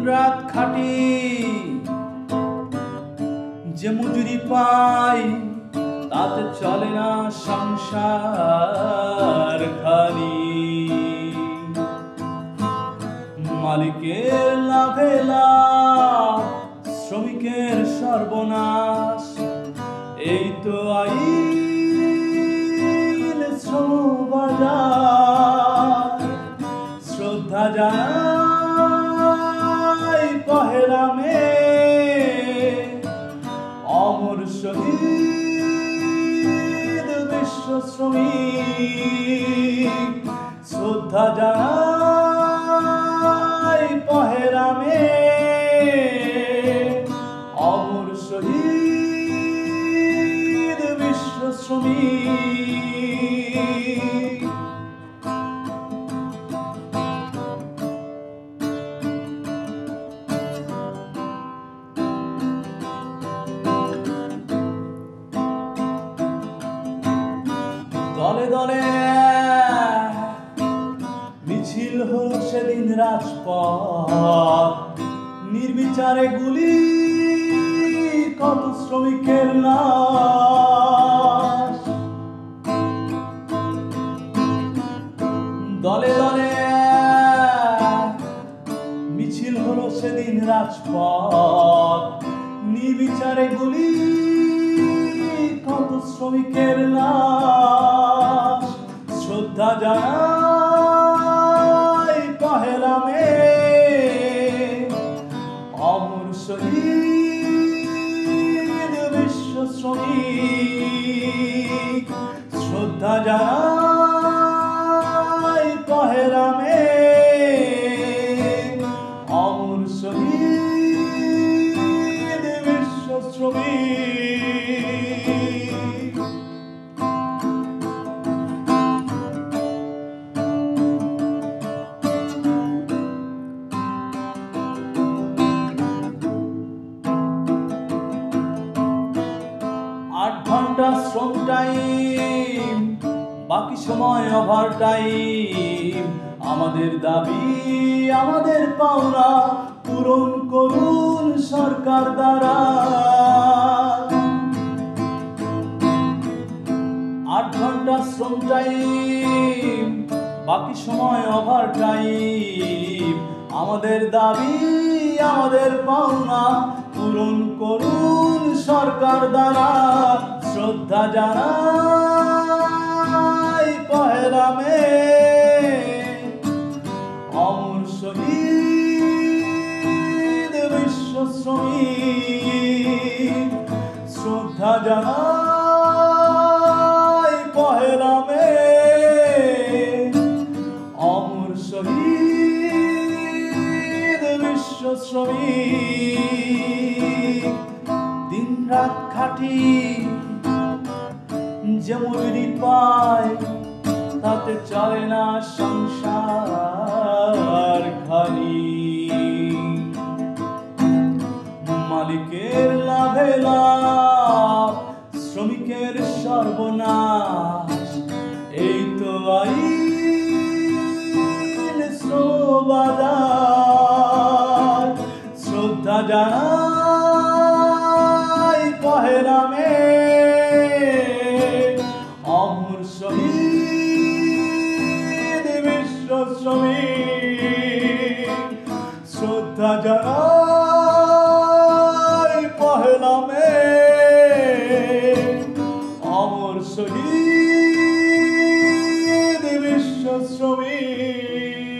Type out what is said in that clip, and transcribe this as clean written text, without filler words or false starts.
রাত খাটি যে মজুরি পাই তাতে চলে না সংসার খালি। মালিকের লাভে লাভ, শ্রমিকের সর্বনাশ, এই তো আইন শ্রম বাজার। শ্রদ্ধা জানাই পহেলা মে অমর শহীদ বিশ্ব শ্রমিক। শ্রদ্ধা জানাই পহেলা মে অমর শহীদ বিশ্ব শ্রমিক। দলে দলে মিছিল হল সেদিন রাজপথ, নির্বিচারে গুলি কত শ্রমিকের লাশ। দলে দলে মিছিল হল সেদিন রাজপথ, নির্বিচারে গুলি কত শ্রমিকের লাশ। শ্রদ্ধা জানাই পহেলা মে অমর শহীদ বিশ্ব শ্রমিক। শ্রদ্ধা জানাই পহেলা মে অমর শহীদ বিশ্ব শ্রমিক। আট ঘন্টা শ্রম টাইম, বাকি সময় ওভার টাইম। আমাদের দাবি আমাদের পাওনা পূরণ করুন সরকার দ্বারা। 8 ঘন্টা শ্রম টাইম, বাকি সময় ওভার টাইম। আমাদের দাবি আমাদের পাওনা পূরণ করুন সরকার দ্বারা। শ্রদ্ধা জানাই পহেলা মে অমর শহীদ বিশ্ব শ্রমিক। শ্রদ্ধা জানাই পহেলা মে অমর শহীদ বিশ্ব শ্রমিক। দিন রাত খাটি যে মজুরি পায় তাতে চলে না সংসার খালি। মালিকের লাভে লাভ, শ্রমিকের সর্বনাশ, এই তো আইন শ্রম বাজার। শ্রদ্ধা জানাই পহেলা মে অমর শহীদ বিশ্ব শ্রমিক। শ্রদ্ধা জানাই পহেলা মে অমর শহীদ বিশ্ব শ্রমিক।